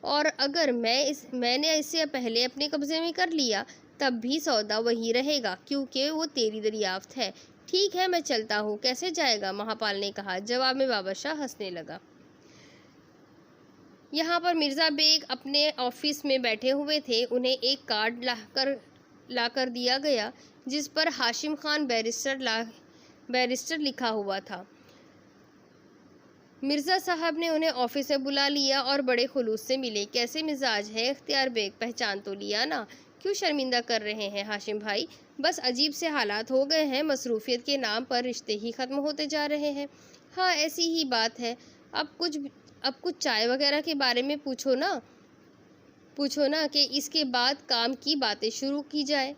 اور اگر میں نے اسے پہلے اپنے قبضے میں کر لیا تب بھی سودا وہی رہے گا، کیونکہ وہ تیری دریافت ہے۔ ٹھیک ہے، میں چلتا ہوں۔ کیسے جائے گا؟ مہاپال نے کہا۔ جواب میں بابر شاہ ہنسنے لگا۔ یہاں پر مرزا بیگ اپنے آفس میں بیٹھے ہوئے تھے۔ انہیں ایک کارڈ لا کر دیا گیا جس پر ہاشم خان بیرسٹر لکھا ہوا تھا۔ مرزا صاحب نے انہیں آفس سے بلا لیا اور بڑے خلوص سے ملے۔ کیسے مزاج ہے اختیار بیگ؟ پہچان تو لیا نا؟ کیوں شرمندہ کر رہے ہیں ہاشم بھائی؟ بس عجیب سے حالات ہو گئے ہیں، مصروفیت کے نام پر رشتے ہی ختم ہوتے جا رہے ہیں۔ ہاں ایسی ہی بات ہے۔ اب کچھ چائے وغیرہ کے بارے میں پوچھو نا کہ اس کے بعد کام کی باتیں شروع کی جائے۔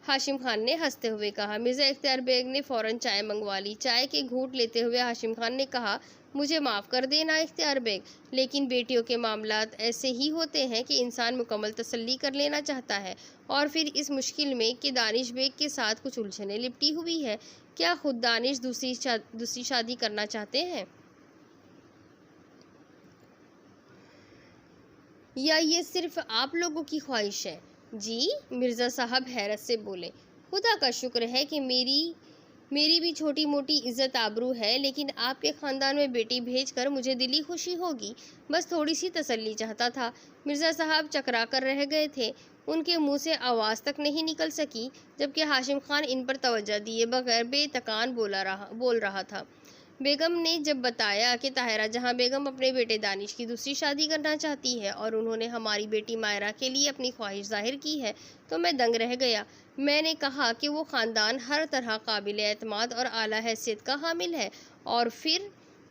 ہاشم خان نے ہنستے ہوئے کہا۔ مرزا اختیار بیگ نے فوراً چائے منگوا لی۔ چائے کے گھونٹ لیتے ہوئے ہاشم خان نے کہا، مجھے معاف کر دینا اختیار بیگ، لیکن بیٹیوں کے معاملات ایسے ہی ہوتے ہیں کہ انسان مکمل تسلی کر لینا چاہتا ہے، اور پھر اس مشکل میں کہ دانش بیگ کے ساتھ کچھ الجھنیں لپٹی ہوئی ہیں۔ کیا خود دانش دوسری شادی کرنا چاہتے ہیں؟ یا یہ صرف آپ لوگوں کی خواہش ہے؟ جی، مرزا صاحب حیرت سے بولے۔ خدا کا شکر ہے کہ میری بھی چھوٹی موٹی عزت آبرو ہے، لیکن آپ کے خاندان میں بیٹی بھیج کر مجھے دلی خوشی ہوگی۔ بس تھوڑی سی تسلی چاہتا تھا۔ مرزا صاحب چکرا کر رہ گئے تھے۔ ان کے منہ سے آواز تک نہیں نکل سکی، جبکہ ہاشم خان ان پر توجہ دیے بغیر بے تکان بول رہا تھا۔ بیگم نے جب بتایا کہ طاہرہ جہاں بیگم اپنے بیٹے دانش کی دوسری شادی کرنا چاہتی ہے اور انہوں نے ہماری بیٹی مائرہ کے لیے اپنی خواہش ظاہر کی ہے تو میں دنگ رہ گیا۔ میں نے کہا کہ وہ خاندان ہر طرح قابل اعتماد اور اعلیٰ حیثیت کا حامل ہے، اور پھر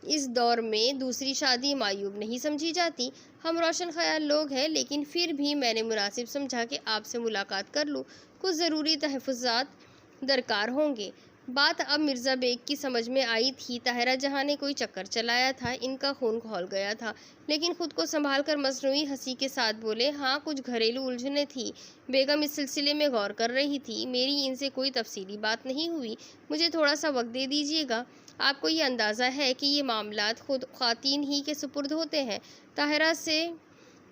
اس دور میں دوسری شادی معیوب نہیں سمجھی جاتی۔ ہم روشن خیال لوگ ہیں، لیکن پھر بھی میں نے مناسب سمجھا کہ آپ سے ملاقات کر لوں۔ کچھ ضروری تحفظات درکار ہوں گے۔ بات اب مرزا بیگ کی سمجھ میں آئی تھی۔ طاہرہ جہاں نے کوئی چکر چلایا تھا، ان کا خون کھول گیا تھا، لیکن خود کو سنبھال کر مصنوعی ہنسی کے ساتھ بولے، ہاں کچھ گھریلو الجھنیں تھیں۔ بیگم اس سلسلے میں غور کر رہی تھی۔ میری ان سے کوئی تفصیلی بات نہیں ہوئی۔ مجھے تھوڑا سا وقت دے دیجیے گا۔ آپ کو یہ اندازہ ہے کہ یہ معاملات خود خواتین ہی کے سپرد ہوتے ہیں۔ طاہرہ سے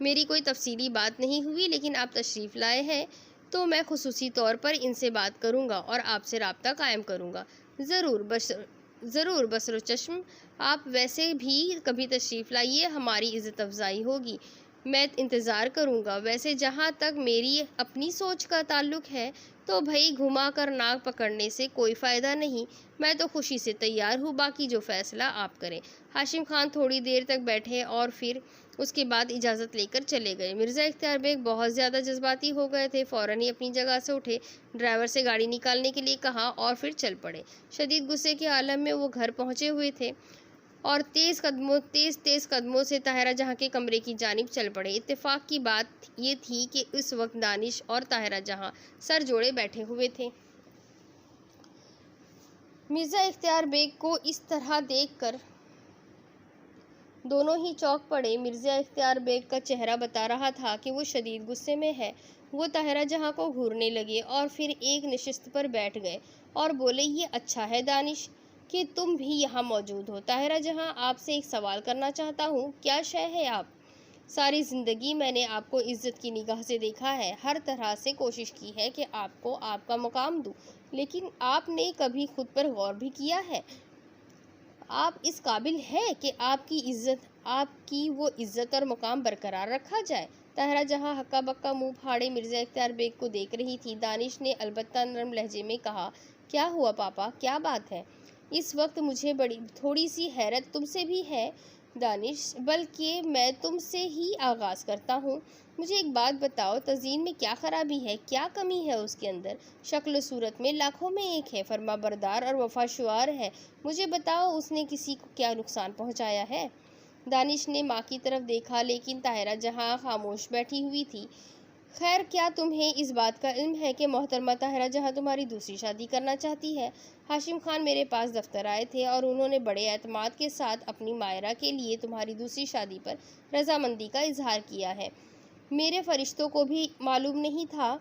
میری کوئی تفصیلی بات نہیں ہوئی، لیکن آپ تشریف لائے ہیں تو میں خصوصی طور پر ان سے بات کروں گا اور آپ سے رابطہ قائم کروں گا۔ ضرور بصر و چشم، آپ ویسے بھی کبھی تشریف لائیے، ہماری عزت افزائی ہوگی۔ میں انتظار کروں گا۔ ویسے جہاں تک میری اپنی سوچ کا تعلق ہے تو بھئی گھما کر ناک پکڑنے سے کوئی فائدہ نہیں۔ میں تو خوشی سے تیار ہوں، باقی جو فیصلہ آپ کریں۔ ہاشم خان تھوڑی دیر تک بیٹھے اور پھر اس کے بعد اجازت لے کر چلے گئے۔ مرزا اختیار بیگ بہت زیادہ جذباتی ہو گئے تھے۔ فوراً ہی اپنی جگہ سے اٹھے، ڈرائیور سے گاڑی نکالنے کے لیے کہا اور پھر چل پڑے۔ شدید غصے کے عالم میں وہ گھر پہنچے ہوئے تھے اور تیز قدموں سے طاہرہ جہاں کے کمرے کی جانب چل پڑے۔ اتفاق کی بات یہ تھی کہ اس وقت دانش اور طاہرہ جہاں سر جوڑے بیٹھے ہوئے تھے۔ مرزا اختیار بیگ کو اس طرح دیکھ کر دونوں ہی چونک پڑے۔ مرزا اختیار بیگ کا چہرہ بتا رہا تھا کہ وہ شدید غصے میں ہے۔ وہ طاہرہ جہاں کو گھورنے لگے اور پھر ایک نشست پر بیٹھ گئے اور بولے، یہ اچھا ہے دانش کہ تم بھی یہاں موجود ہو۔ طاہرہ جہاں، آپ سے ایک سوال کرنا چاہتا ہوں۔ کیا شے ہے آپ؟ ساری زندگی میں نے آپ کو عزت کی نگاہ سے دیکھا ہے، ہر طرح سے کوشش کی ہے کہ آپ کو آپ کا مقام دوں، لیکن آپ نے کبھی خود پر غور بھی کیا ہے؟ آپ اس قابل ہے کہ آپ کی وہ عزت اور مقام برقرار رکھا جائے؟ طاہرہ جہاں ہکا بکا منہ پھاڑے مرزا اختیار بیگ کو دیکھ رہی تھی۔ دانش نے البتہ نرم لہجے میں کہا، کیا ہوا پاپا، کیا بات ہے؟ اس وقت مجھے تھوڑی سی حیرت تم سے بھی ہے دانش، بلکہ میں تم سے ہی آغاز کرتا ہوں۔ مجھے ایک بات بتاؤ، تزئین میں کیا خرابی ہے، کیا کمی ہے اس کے اندر؟ شکل و صورت میں لاکھوں میں ایک ہے، فرما بردار اور وفا شعار ہے۔ مجھے بتاؤ، اس نے کسی کو کیا نقصان پہنچایا ہے؟ دانش نے ماں کی طرف دیکھا، لیکن طاہرہ جہاں خاموش بیٹھی ہوئی تھی۔ خیر، کیا تمہیں اس بات کا علم ہے کہ محترمہ طاہرہ جہاں تمہاری دوسری شادی کرنا چاہتی ہے؟ ہاشم خان میرے پاس دفتر آئے تھے اور انہوں نے بڑے اعتماد کے ساتھ اپنی مائرہ کے لیے تمہاری دوسری شادی پر رضامندی کا اظہار کیا ہے۔ میرے فرشتوں کو بھی معلوم نہیں تھا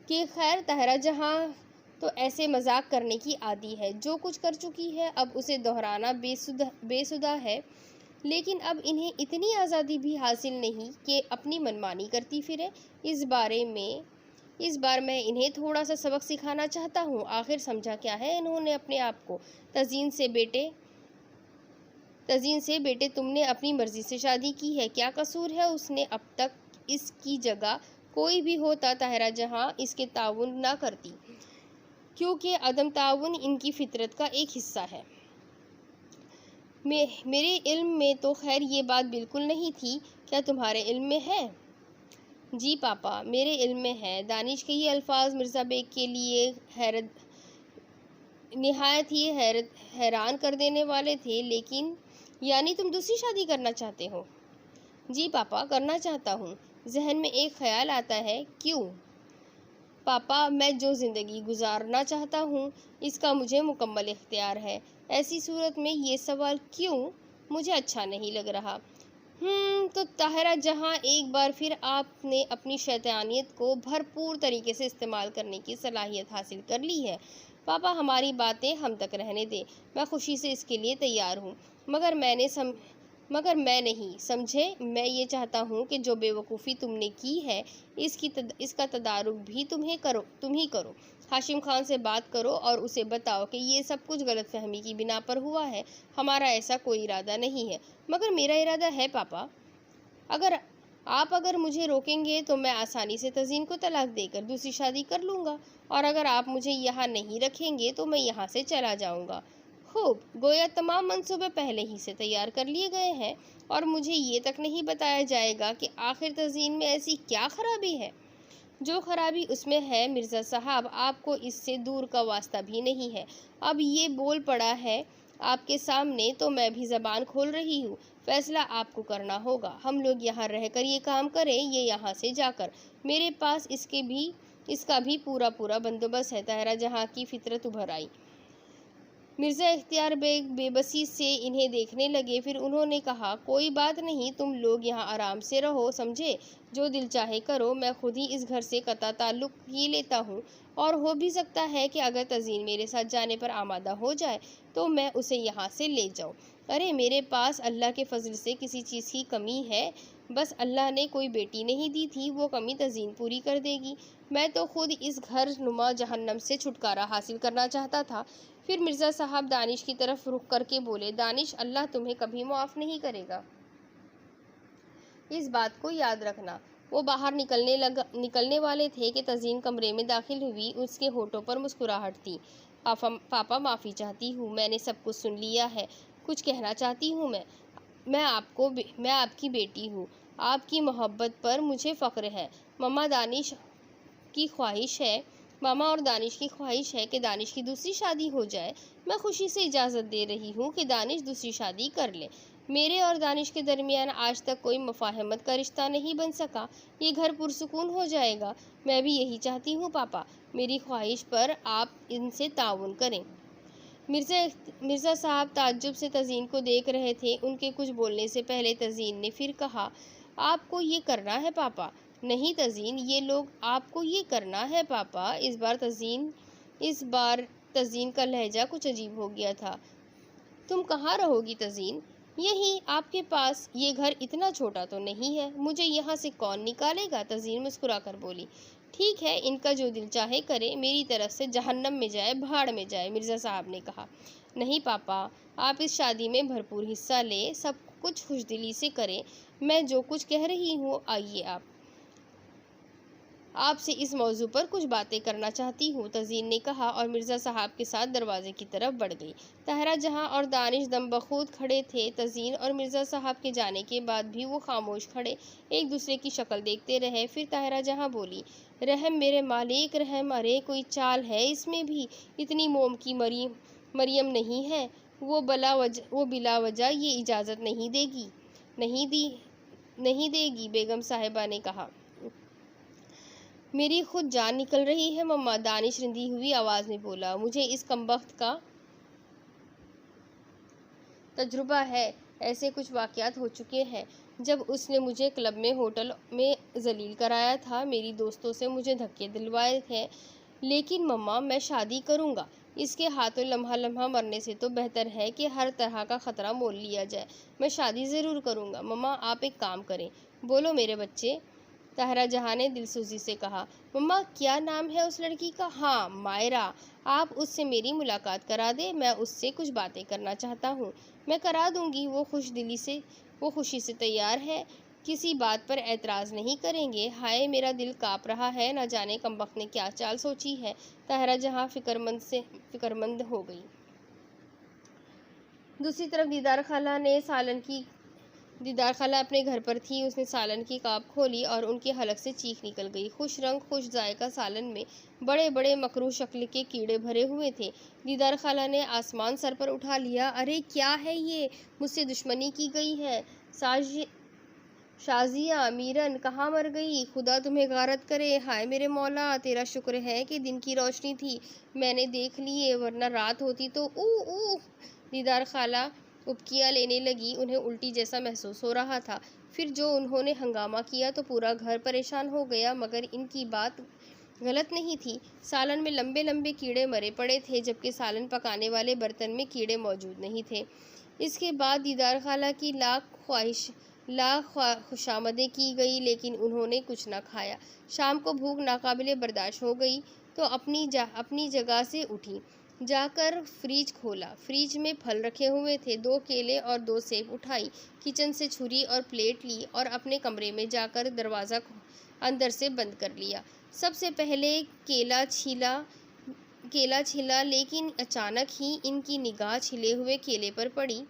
کہ خیر طاہرہ جہاں تو ایسے مذاق کرنے کی عادی ہے۔ جو کچھ کر چکی ہے اب اسے دہرانا بے سودہ ہے۔ لیکن اب انہیں اتنی آزادی بھی حاصل نہیں کہ اپنی منمانی کرتی پھریں۔ اس بار میں انہیں تھوڑا سا سبق سکھانا چاہتا ہوں۔ آخر سمجھا کیا ہے انہوں نے اپنے آپ کو؟ تزین سے بیٹے تم نے اپنی مرضی سے شادی کی ہے، کیا قصور ہے اس نے؟ اب تک اس کی جگہ کوئی بھی ہوتا طاہرہ جہاں اس کے تعاون نہ کرتی، کیونکہ عدم تعاون ان کی فطرت کا ایک حصہ ہے۔ میرے علم میں تو خیر یہ بات بالکل نہیں تھی، کیا تمہارے علم میں ہے؟ جی پاپا، میرے علم میں ہے۔ دانش کے یہ الفاظ مرزا بیگ کے لیے نہایت ہی حیران کر دینے والے تھے۔ لیکن یعنی تم دوسری شادی کرنا چاہتے ہو؟ جی پاپا، کرنا چاہتا ہوں۔ ذہن میں ایک خیال آتا ہے۔ کیوں؟ پاپا، میں جو زندگی گزارنا چاہتا ہوں اس کا مجھے مکمل اختیار ہے۔ ایسی صورت میں یہ سوال کیوں مجھے اچھا نہیں لگ رہا۔ تو طاہرہ جہاں ایک بار پھر آپ نے اپنی شیطانیت کو بھرپور طریقے سے استعمال کرنے کی صلاحیت حاصل کر لی ہے۔ پاپا، ہماری باتیں ہم تک رہنے دیں، میں خوشی سے اس کے لیے تیار ہوں، مگر میں نہیں سمجھے۔ میں یہ چاہتا ہوں کہ جو بے وقوفی تم نے کی ہے اس کا تدارک بھی تم ہی کرو۔ ہاشم خان سے بات کرو اور اسے بتاؤ کہ یہ سب کچھ غلط فہمی کی بنا پر ہوا ہے، ہمارا ایسا کوئی ارادہ نہیں ہے۔ مگر میرا ارادہ ہے پاپا۔ اگر مجھے روکیں گے تو میں آسانی سے تزین کو طلاق دے کر دوسری شادی کر لوں گا، اور اگر آپ مجھے یہاں نہیں رکھیں گے تو میں یہاں سے چلا جاؤں گا۔ خوب، گویا تمام منصوبے پہلے ہی سے تیار کر لیے گئے ہیں، اور مجھے یہ تک نہیں بتایا جائے گا کہ آخر تزین میں ایسی کیا خرابی ہے۔ جو خرابی اس میں ہے مرزا صاحب، آپ کو اس سے دور کا واسطہ بھی نہیں ہے۔ اب یہ بول پڑا ہے آپ کے سامنے تو میں بھی زبان کھول رہی ہوں۔ فیصلہ آپ کو کرنا ہوگا۔ ہم لوگ یہاں رہ کر یہ کام کریں، یہ یہاں سے جا کر؟ میرے پاس اس کا بھی پورا بندوبست ہے۔ طاہرہ جہاں کی فطرت ابھر آئی۔ مرزا اختیار بیگ بے بسی سے انہیں دیکھنے لگے، پھر انہوں نے کہا، کوئی بات نہیں، تم لوگ یہاں آرام سے رہو، سمجھے؟ جو دل چاہے کرو، میں خود ہی اس گھر سے قطع تعلق ہی لیتا ہوں، اور ہو بھی سکتا ہے کہ اگر تزین میرے ساتھ جانے پر آمادہ ہو جائے تو میں اسے یہاں سے لے جاؤں۔ ارے میرے پاس اللہ کے فضل سے کسی چیز کی کمی ہے؟ بس اللہ نے کوئی بیٹی نہیں دی تھی، وہ کمی تزین پوری کر دے گی۔ میں تو خود اس گھر نما جہنم سے چھٹکارا حاصل کرنا چاہتا تھا۔ پھر مرزا صاحب دانش کی طرف رخ کر کے بولے، دانش، اللہ تمہیں کبھی معاف نہیں کرے گا، اس بات کو یاد رکھنا۔ وہ باہر نکلنے والے تھے کہ تزین کمرے میں داخل ہوئی۔ اس کے ہونٹوں پر مسکراہٹ تھی۔ پاپا، معافی چاہتی ہوں، میں نے سب کچھ سن لیا ہے۔ کچھ کہنا چاہتی ہوں میں آپ کی بیٹی ہوں، آپ کی محبت پر مجھے فخر ہے۔ ماما اور دانش کی خواہش ہے کہ دانش کی دوسری شادی ہو جائے۔ میں خوشی سے اجازت دے رہی ہوں کہ دانش دوسری شادی کر لے۔ میرے اور دانش کے درمیان آج تک کوئی مفاہمت کا رشتہ نہیں بن سکا، یہ گھر پرسکون ہو جائے گا۔ میں بھی یہی چاہتی ہوں پاپا، میری خواہش پر آپ ان سے تعاون کریں۔ مرزا صاحب تعجب سے تزین کو دیکھ رہے تھے۔ ان کے کچھ بولنے سے پہلے تزین نے پھر کہا، آپ کو یہ کرنا ہے پاپا؟ نہیں تزین، یہ لوگ آپ کو یہ کرنا ہے پاپا۔ اس بار تزین کا لہجہ کچھ عجیب ہو گیا تھا۔ تم کہاں رہو گی تزین؟ یہیں آپ کے پاس۔ یہ گھر اتنا چھوٹا تو نہیں ہے، مجھے یہاں سے کون نکالے گا؟ تزین مسکرا کر بولی، ٹھیک ہے، ان کا جو دل چاہے کرے، میری طرف سے جہنم میں جائے، بھاڑ میں جائے۔ مرزا صاحب نے کہا، نہیں پاپا، آپ اس شادی میں بھرپور حصہ لیں، سب کچھ خوش دلی سے کریں۔ میں جو کچھ کہہ رہی ہوں، آئیے آپ سے اس موضوع پر کچھ باتیں کرنا چاہتی ہوں، تزین نے کہا، اور مرزا صاحب کے ساتھ دروازے کی طرف بڑھ گئی۔ طاہرہ جہاں اور دانش دم بخود کھڑے تھے۔ تزین اور مرزا صاحب کے جانے کے بعد بھی وہ خاموش کھڑے ایک دوسرے کی شکل دیکھتے رہے۔ پھر طاہرہ جہاں بولی، رحم میرے مالک رحم، ارے کوئی چال ہے اس میں بھی، اتنی موم کی مریم نہیں ہے، وہ بلا وجہ یہ اجازت نہیں دے گی۔ بیگم صاحبہ نے کہا، میری خود جان نکل رہی ہے مما، دانش رندی ہوئی آواز میں بولا، مجھے اس کمبخت کا تجربہ ہے، ایسے کچھ واقعات ہو چکے ہیں۔ جب اس نے مجھے کلب میں ہوٹل میں ذلیل کرایا تھا، میری دوستوں سے مجھے دھکے دلوائے ہیں، لیکن مما میں شادی کروں گا۔ اس کے ہاتھوں لمحہ لمحہ مرنے سے تو بہتر ہے کہ ہر طرح کا خطرہ مول لیا جائے۔ میں شادی ضرور کروں گا۔ مما آپ ایک کام کریں۔ بولو میرے بچے، طاہرہ جہاں نے دلسوزی سے کہا۔ مما کیا نام ہے اس لڑکی کا؟ ہاں مائرہ، آپ اس سے میری ملاقات کرا دیں، میں اس سے کچھ باتیں کرنا چاہتا ہوں۔ میں کرا دوں گی، وہ خوشی سے تیار ہے، کسی بات پر اعتراض نہیں کریں گے۔ ہائے میرا دل کانپ رہا ہے، نہ جانے کمبخت نے کیا چال سوچی ہے۔ طاہرہ جہاں فکر مند ہو گئی۔ دوسری طرف دیدار خالہ اپنے گھر پر تھی۔ اس نے سالن کی کاپ کھولی اور ان کے حلق سے چیخ نکل گئی۔ خوش رنگ خوش ذائقہ سالن میں بڑے بڑے مکروہ شکل کے کیڑے بھرے ہوئے تھے۔ دیدار خالہ نے آسمان سر پر اٹھا لیا۔ ارے کیا ہے یہ؟ مجھ سے دشمنی کی گئی ہے۔ شازیہ میرن کہاں مر گئی؟ خدا تمہیں غارت کرے۔ ہائے میرے مولا، تیرا شکر ہے کہ دن کی روشنی تھی، میں نے دیکھ لیے، ورنہ رات ہوتی تو دیدار خالہ ابکیاں لینے لگی۔ انہیں الٹی جیسا محسوس ہو رہا تھا۔ پھر جو انہوں نے ہنگامہ کیا تو پورا گھر پریشان ہو گیا، مگر ان کی بات غلط نہیں تھی۔ سالن میں لمبے لمبے کیڑے مرے پڑے تھے، جبکہ سالن پکانے والے برتن میں کیڑے موجود نہیں تھے۔ اس کے بعد دیدار خالہ کی لاکھ خوشامدیں کی گئی، لیکن انہوں نے کچھ نہ کھایا۔ شام کو بھوک ناقابل برداشت ہو گئی تو اپنی جگہ سے اٹھی، جا کر فریج کھولا۔ فریج میں پھل رکھے ہوئے تھے۔ 2 کیلے اور 2 سیب اٹھائی، کچن سے چھری اور پلیٹ لی اور اپنے کمرے میں جا کر دروازہ اندر سے بند کر لیا۔ سب سے پہلے کیلا چھیلا، لیکن اچانک ہی ان کی نگاہ چھلے ہوئے کیلے پر پڑی۔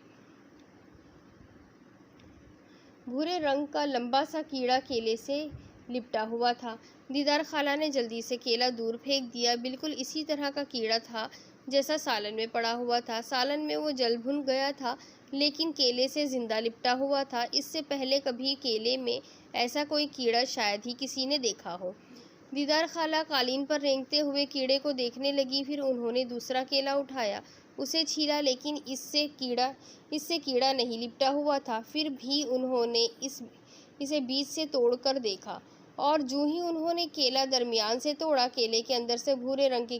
بھورے رنگ کا لمبا سا کیڑا کیلے سے لپٹا ہوا تھا۔ دیدار خالہ نے جلدی سے کیلا دور پھینک دیا۔ بالکل اسی طرح کا کیڑا تھا جیسا سالن میں پڑا ہوا تھا۔ سالن میں وہ جل بھن گیا تھا، لیکن کیلے سے زندہ لپٹا ہوا تھا۔ اس سے پہلے کبھی کیلے میں ایسا کوئی کیڑا شاید ہی کسی نے دیکھا ہو۔ دیدار خالہ قالین پر رینگتے ہوئے کیڑے کو دیکھنے لگی۔ پھر انہوں نے دوسرا کیلا اٹھایا، اسے چھیلا، لیکن اس سے کیڑا نہیں لپٹا ہوا تھا۔ پھر بھی انہوں نے اسے بیچ سے توڑ کر دیکھا، اور جوں ہی انہوں نے کیلا درمیان سے توڑا، کیلے کے اندر سے بھورے رنگ کے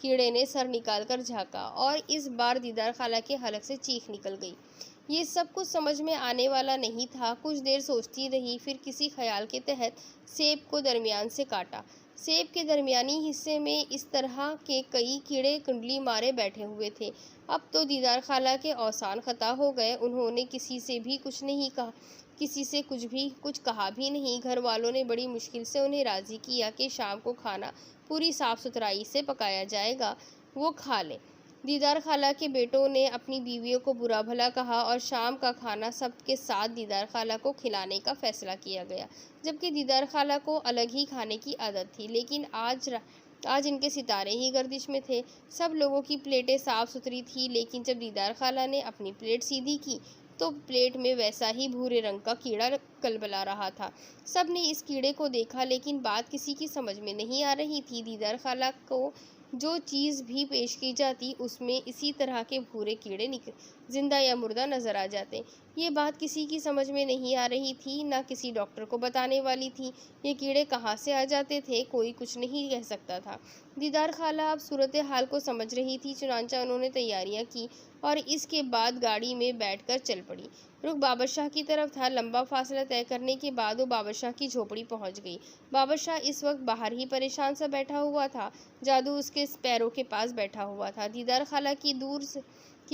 کیڑے نے سر نکال کر جھانکا، اور اس بار دیدار خالہ کے حلق سے چیخ نکل گئی۔ یہ سب کچھ سمجھ میں آنے والا نہیں تھا۔ کچھ دیر سوچتی رہی، پھر کسی خیال کے تحت سیب کو درمیان سے کاٹا۔ سیب کے درمیانی حصے میں اس طرح کے کئی کیڑے کنڈلی مارے بیٹھے ہوئے تھے۔ اب تو دیدار خالہ کے اوزان خطا ہو گئے۔ انہوں نے کسی سے بھی کچھ نہیں کہا، کسی سے کچھ کہا بھی نہیں۔ گھر والوں نے بڑی مشکل سے انہیں راضی کیا کہ شام کو کھانا پوری صاف ستھرائی سے پکایا جائے گا، وہ کھا لیں۔ دیدار خالہ کے بیٹوں نے اپنی بیویوں کو برا بھلا کہا، اور شام کا کھانا سب کے ساتھ دیدار خالہ کو کھلانے کا فیصلہ کیا گیا، جبکہ دیدار خالہ کو الگ ہی کھانے کی عادت تھی۔ لیکن آج ان کے ستارے ہی گردش میں تھے۔ سب لوگوں کی پلیٹیں صاف ستھری تھیں، لیکن جب دیدار خالہ نے اپنی پلیٹ سیدھی کی تو پلیٹ میں ویسا ہی بھورے رنگ کا کیڑا کلبلا رہا تھا۔ سب نے اس کیڑے کو دیکھا، لیکن بات کسی کی سمجھ میں نہیں آ رہی تھی۔ دیدار خالہ کو جو چیز بھی پیش کی جاتی، اس میں اسی طرح کے بھورے کیڑے زندہ یا مردہ نظر آ جاتے۔ یہ بات کسی کی سمجھ میں نہیں آ رہی تھی، نہ کسی ڈاکٹر کو بتانے والی تھی۔ یہ کیڑے کہاں سے آ جاتے تھے، کوئی کچھ نہیں کہہ سکتا تھا۔ دیدار خالہ اب صورتحال کو سمجھ رہی تھی، چنانچہ انہوں نے تیاریاں کی اور اس کے بعد گاڑی میں بیٹھ کر چل پڑی۔ رخ بابر شاہ کی طرف تھا۔ لمبا فاصلہ طے کرنے کے بعد وہ بابر شاہ کی جھوپڑی پہنچ گئی۔ بابر شاہ اس وقت باہر ہی پریشان سا بیٹھا ہوا تھا۔ جادو اس کے پیروں کے پاس بیٹھا ہوا تھا۔ دیدار خالہ کی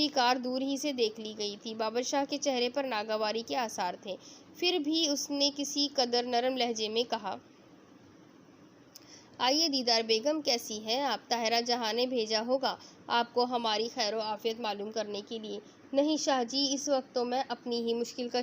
کار دور ہی سے دیکھ لی گئی تھی۔ بابر شاہ کے چہرے پر ناگواری کے آثار تھے، پھر بھی اس نے کسی قدر نرم لہجے میں کہا، آئیے دیدار بیگم، کیسی ہیں آپ؟ طاہرہ جہاں نے بھیجا ہوگا آپ کو ہماری خیر و عافیت معلوم کرنے کے لیے۔ نہیں شاہ جی، اس وقت تو میں اپنی ہی مشکل کا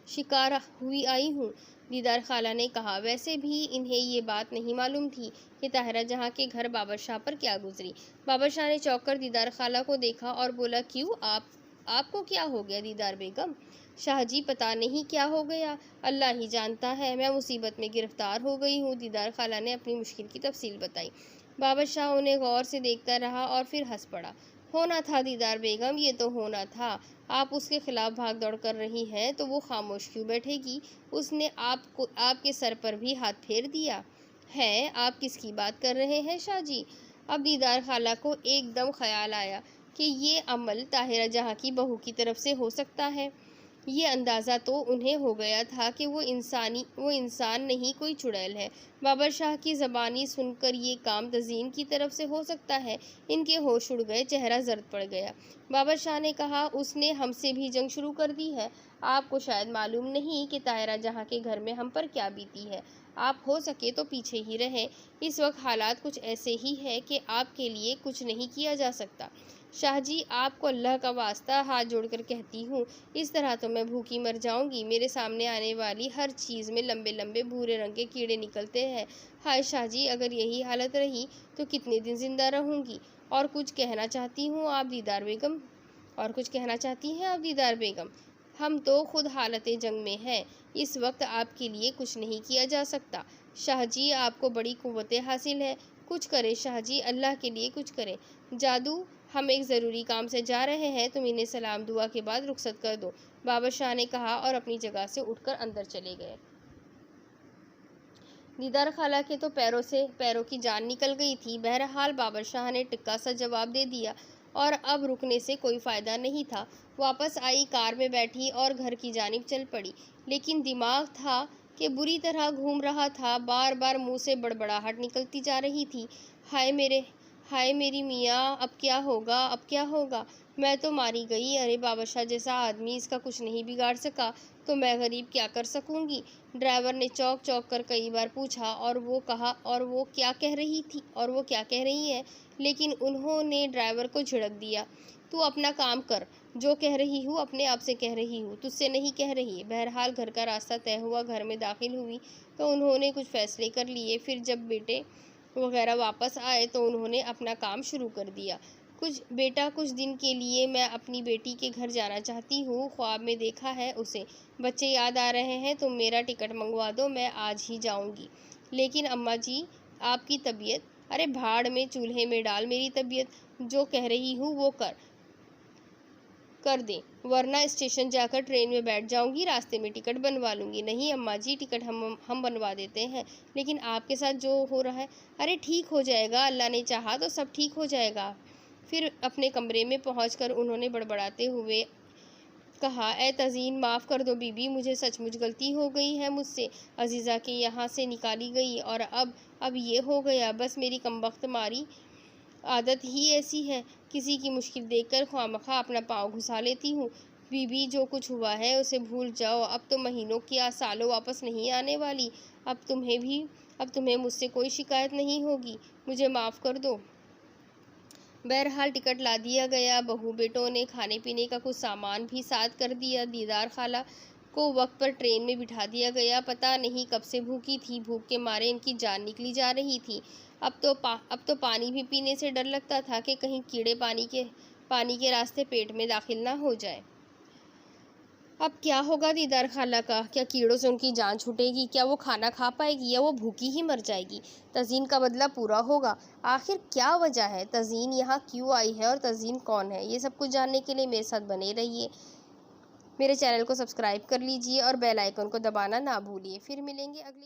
شکار ہوئی آئی ہوں، دیدار خالہ نے کہا۔ ویسے بھی انہیں یہ بات نہیں معلوم تھی کہ طاہرہ جہاں کے گھر بابر شاہ پر کیا گزری۔ بابر شاہ نے چونک کر دیدار خالہ کو دیکھا اور بولا، کیوں، آپ کو کیا ہو گیا دیدار بیگم؟ شاہ جی پتہ نہیں کیا ہو گیا، اللہ ہی جانتا ہے، میں مصیبت میں گرفتار ہو گئی ہوں، دیدار خالہ نے اپنی مشکل کی تفصیل بتائی۔ بابر شاہ انہیں غور سے دیکھتا رہا اور پھر ہنس پڑا۔ ہونا تھا دیدار بیگم، یہ تو ہونا تھا۔ آپ اس کے خلاف بھاگ دوڑ کر رہی ہیں تو وہ خاموش کیوں بیٹھے گی؟ اس نے آپ کے سر پر بھی ہاتھ پھیر دیا ہے۔ آپ کس کی بات کر رہے ہیں شاہ جی؟ اب دیدار خالہ کو ایک دم خیال آیا کہ یہ عمل طاہرہ جہاں کی بہو کی طرف سے ہو سکتا ہے۔ یہ اندازہ تو انہیں ہو گیا تھا کہ وہ انسان نہیں، کوئی چڑیل ہے۔ بابر شاہ کی زبانی سن کر یہ کام تزئین کی طرف سے ہو سکتا ہے۔ ان کے ہوش اڑ گئے، چہرہ زرد پڑ گیا۔ بابر شاہ نے کہا، اس نے ہم سے بھی جنگ شروع کر دی ہے۔ آپ کو شاید معلوم نہیں کہ طاہرہ جہاں کے گھر میں ہم پر کیا بیتی ہے۔ آپ ہو سکے تو پیچھے ہی رہیں۔ اس وقت حالات کچھ ایسے ہی ہے کہ آپ کے لیے کچھ نہیں کیا جا سکتا۔ شاہ جی، آپ کو اللہ کا واسطہ ہاتھ جوڑ کر کہتی ہوں، اس طرح تو میں بھوکی مر جاؤں گی۔ میرے سامنے آنے والی ہر چیز میں لمبے لمبے بھورے رنگ کے کیڑے نکلتے ہیں۔ ہائے شاہ جی، اگر یہی حالت رہی تو کتنے دن زندہ رہوں گی؟ اور کچھ کہنا چاہتی ہیں آپ دیدار بیگم؟ ہم تو خود حالت جنگ میں ہیں۔ اس وقت آپ کے لیے کچھ نہیں کیا جا سکتا۔ شاہ جی، آپ کو بڑی قوت حاصل ہے۔ کچھ کریں شاہ جی، اللہ کے لیے کچھ کریں۔ جادو، ہم ایک ضروری کام سے جا رہے ہیں، تم انہیں سلام دعا کے بعد رخصت کر دو، بابر شاہ نے کہا اور اپنی جگہ سے اٹھ کر اندر چلے گئے۔ دیدار خالہ کے تو پیروں کی جان نکل گئی تھی۔ بہرحال بابر شاہ نے ٹکا سا جواب دے دیا اور اب رکنے سے کوئی فائدہ نہیں تھا۔ واپس آئی، کار میں بیٹھی اور گھر کی جانب چل پڑی، لیکن دماغ تھا کہ بری طرح گھوم رہا تھا۔ بار بار منہ سے بڑبڑاہٹ نکلتی جا رہی تھی۔ ہائے میری میاں، اب کیا ہوگا؟ میں تو ماری گئی۔ ارے بابر شاہ جیسا آدمی اس کا کچھ نہیں بگاڑ سکا تو میں غریب کیا کر سکوں گی؟ ڈرائیور نے چوک چوک کر کئی بار پوچھا، اور وہ کیا کہہ رہی ہے، لیکن انہوں نے ڈرائیور کو جھڑک دیا۔ تو اپنا کام کر، جو کہہ رہی ہوں اپنے آپ سے کہہ رہی ہوں، تجھ سے نہیں کہہ رہی۔ بہرحال گھر کا راستہ طے ہوا، گھر میں داخل ہوئی تو انہوں نے کچھ فیصلے کر لیے۔ پھر جب بیٹے وغیرہ واپس آئے تو انہوں نے اپنا کام شروع کر دیا۔ بیٹا، کچھ دن کے لیے میں اپنی بیٹی کے گھر جانا چاہتی ہوں، خواب میں دیکھا ہے اسے۔ بچے یاد آ رہے ہیں، تم میرا ٹکٹ منگوا دو، میں آج ہی جاؤں گی۔ لیکن اماں جی، آپ کی طبیعت؟ ارے بھاڑ میں، چولہے میں ڈال میری طبیعت، جو کہہ رہی ہوں وہ کر دیں، ورنہ اسٹیشن جا کر ٹرین میں بیٹھ جاؤں گی، راستے میں ٹکٹ بنوا لوں گی۔ نہیں اماں جی، ٹکٹ ہم بنوا دیتے ہیں، لیکن آپ کے ساتھ جو ہو رہا ہے۔ ارے ٹھیک ہو جائے گا، اللہ نے چاہا تو سب ٹھیک ہو جائے گا۔ پھر اپنے کمرے میں پہنچ کر انہوں نے بڑبڑاتے ہوئے کہا، اے تزئین، معاف کر دو بی بی، مجھے سچ مچ غلطی ہو گئی ہے مجھ سے۔ عزیزہ کے یہاں سے نکالی گئی اور اب یہ ہو گیا۔ بس میری کمبخت ماری عادت ہی ایسی ہے، کسی کی مشکل دیکھ کر خواہ اپنا پاؤں گھسا لیتی ہوں۔ بی بی، جو کچھ ہوا ہے اسے بھول جاؤ، اب تو مہینوں کیا سالوں واپس نہیں آنے والی۔ اب تمہیں مجھ سے کوئی شکایت نہیں ہوگی، مجھے معاف کر دو۔ بہرحال ٹکٹ لا دیا گیا، بہو بیٹوں نے کھانے پینے کا کچھ سامان بھی ساتھ کر دیا۔ دیدار خالہ کو وقت پر ٹرین میں بٹھا دیا گیا۔ پتہ نہیں کب سے بھوکی تھی، بھوک کے مارے ان کی جان نکلی جا رہی تھی۔ اب تو پانی بھی پینے سے ڈر لگتا تھا کہ کہیں کیڑے پانی کے راستے پیٹ میں داخل نہ ہو جائے۔ اب کیا ہوگا دیدار خالہ کا؟ کیا کیڑوں سے ان کی جان چھوٹے گی؟ کیا وہ کھانا کھا پائے گی یا وہ بھوکی ہی مر جائے گی؟ تزئین کا بدلہ پورا ہوگا؟ آخر کیا وجہ ہے؟ تزئین یہاں کیوں آئی ہے اور تزئین کون ہے؟ یہ سب کچھ جاننے کے لیے میرے ساتھ بنے رہیے۔ میرے چینل کو سبسکرائب کر لیجیے اور بیل آئیکن کو دبانا نہ بھولیے۔ پھر ملیں گے اگلی